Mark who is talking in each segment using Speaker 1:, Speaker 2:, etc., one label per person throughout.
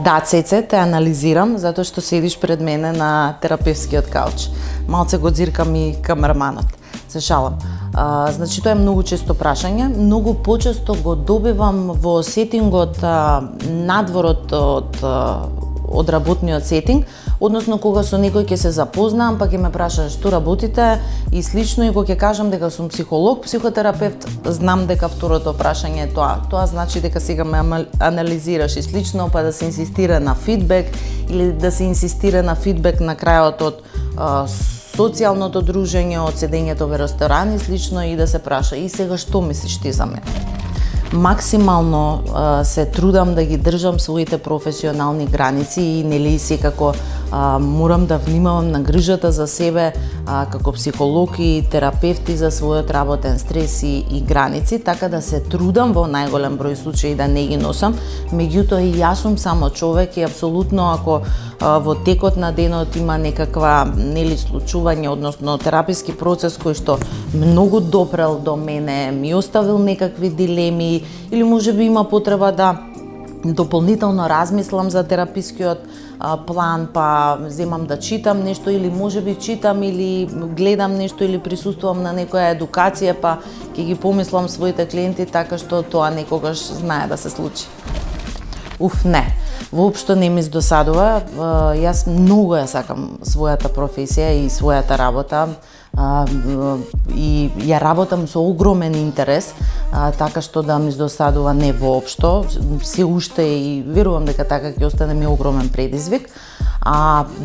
Speaker 1: Да, Цеце, те анализирам затоа што седиш пред мене на терапевскиот кауч. Малце го дзиркам и камерманот. Се шалам. Значи, тоа е многу често прашање. Многу почесто го добивам во сетингот надвор од работниот сетинг, односно кога со некој ќе се запознам, па ќе ме праша што работите и слично, и кога ќе кажам дека сум психолог, психотерапевт, знам дека второто прашање е тоа. Тоа значи дека сега ме анализираш и слично, па да се инсистира на фидбек или да се инсистира на фидбек на крајот од социјалното дружење, од седењето во ресторан и слично, и да се праша и сега што мислиш ти за мене? Максимално се трудам да ги држам своите професионални граници и нели секако морам да внимавам на грижата за себе како психолог и терапевт за својот работен стрес и граници, така да се трудам во најголем број случаи да не ги носам. Меѓутоа и јас сум само човек и апсолутно ако во текот на денот има некаква нели случување, односно тераписки процес кој што многу допрел до мене, ми оставил некакви дилеми или можеби има потреба да дополнително размислам за терапискиот план, па земам да читам нешто или можеби читам или гледам нешто или присуствувам на некоја едукација, па ќе ги помислам своите клиенти така што тоа некогаш знае да се случи. Не. Воопшто не ми досадува. Јас многу ја сакам својата професија и својата работа. И ја работам со огромен интерес, така што да ми досадува не воопшто. Се уште и верувам дека така ќе остане ми огромен предизвик.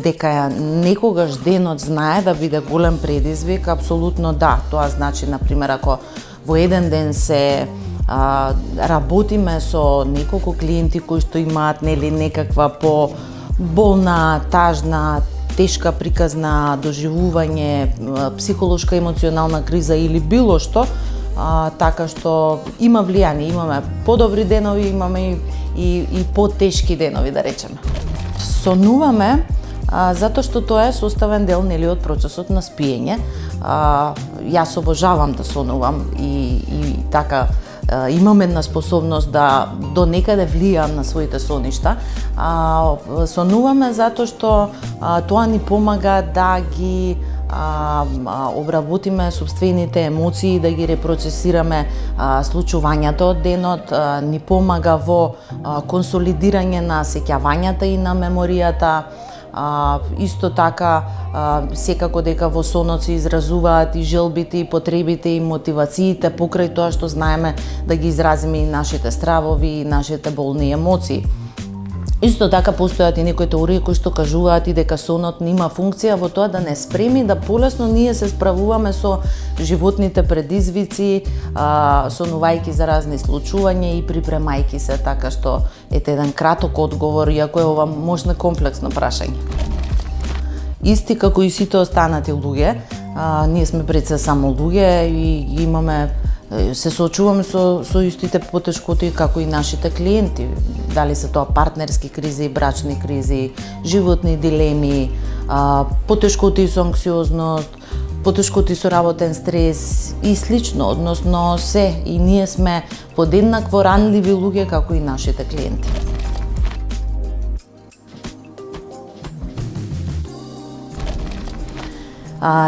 Speaker 1: Дека некогаш денот знае да биде голем предизвик, апсолутно да. Тоа значи, например, ако во еден ден се работиме со неколку клиенти кои што имаат нели некаква по болна, тажна, тешка приказна доживување, психолошка емоционална криза или било што, така што има влијание, имаме подобри денови, имаме и потешки денови, да речеме. Сонуваме затоа што тоа е составен дел нели од процесот на спиење. Јас обожавам да сонувам и така имам една способност да до некаде влијам на своите соништа. Сонуваме затоа што тоа ни помага да ги обработиме собствените емоции, да ги репроцесираме случувањата од денот, ни помага во консолидирање на сеќавањата и на меморијата. Исто така, секако дека во сонот се изразуваат и желбите, и потребите, и мотивациите покрај тоа што знаеме да ги изразиме и нашите стравови, и нашите болни емоции. Исто така постојат и некои теории кои што кажуваат и дека сонот нема функција во тоа да не спреми да полесно ние се справуваме со животните предизвици, сонувајќи за разни случувања и припремајќи се, така што ете еден краток одговор, иако е ова можно комплексно прашање. Исти како и сите останати луѓе, ние сме пред се само луѓе и имаме се соочуваме со истите потешкоти како и нашите клиенти. Дали се тоа партнерски кризи, брачни кризи, животни дилеми, потешкоти со анксиозност, потешкоти со работен стрес и слично, односно се, и ние сме подеднакво ранливи луѓе како и нашите клиенти.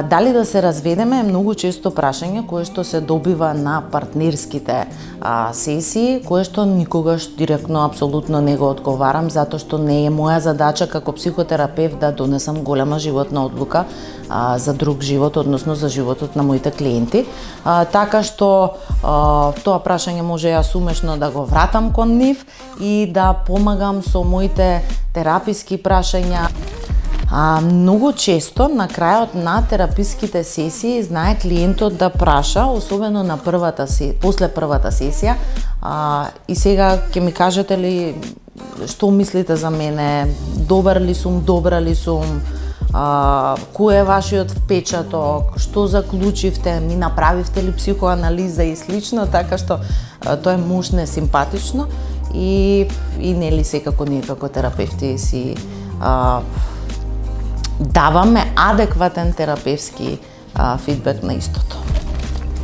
Speaker 1: Дали да се разведеме е многу често прашање кое што се добива на партнерските сесии, кое што никогаш директно апсолутно не го одговарам, затоа што не е моја задача како психотерапевт да донесам голема животна одлука за друг живот, односно за животот на моите клиенти. Така што тоа прашање може јас умешно да го вратам кон нив и да помагам со моите тераписки прашања. Многу често на крајот на тераписките сесии знае клиентот да праша, особено на после првата сесија, и сега ќе ми кажете ли што мислите за мене, добра ли сум, кој е вашиот впечаток, што заклучивте, ми направивте ли психоанализа и слично, така што тоа е мушне симпатично и нели секако ние како терапевти си даваме адекватен терапевски фидбек на истото.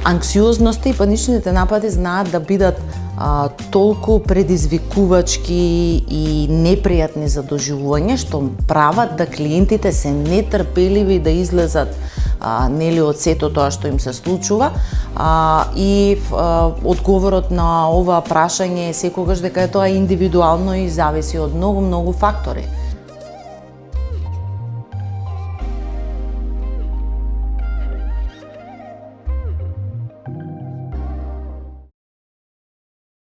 Speaker 1: Анксиозноста и паничните напади знаат да бидат толку предизвикувачки и непријатни за доживување, што прават да клиентите се нетрпеливи да излезат нели од сето тоа што им се случува, и одговорот на ова прашање е секогаш дека е тоа индивидуално и зависи од многу фактори.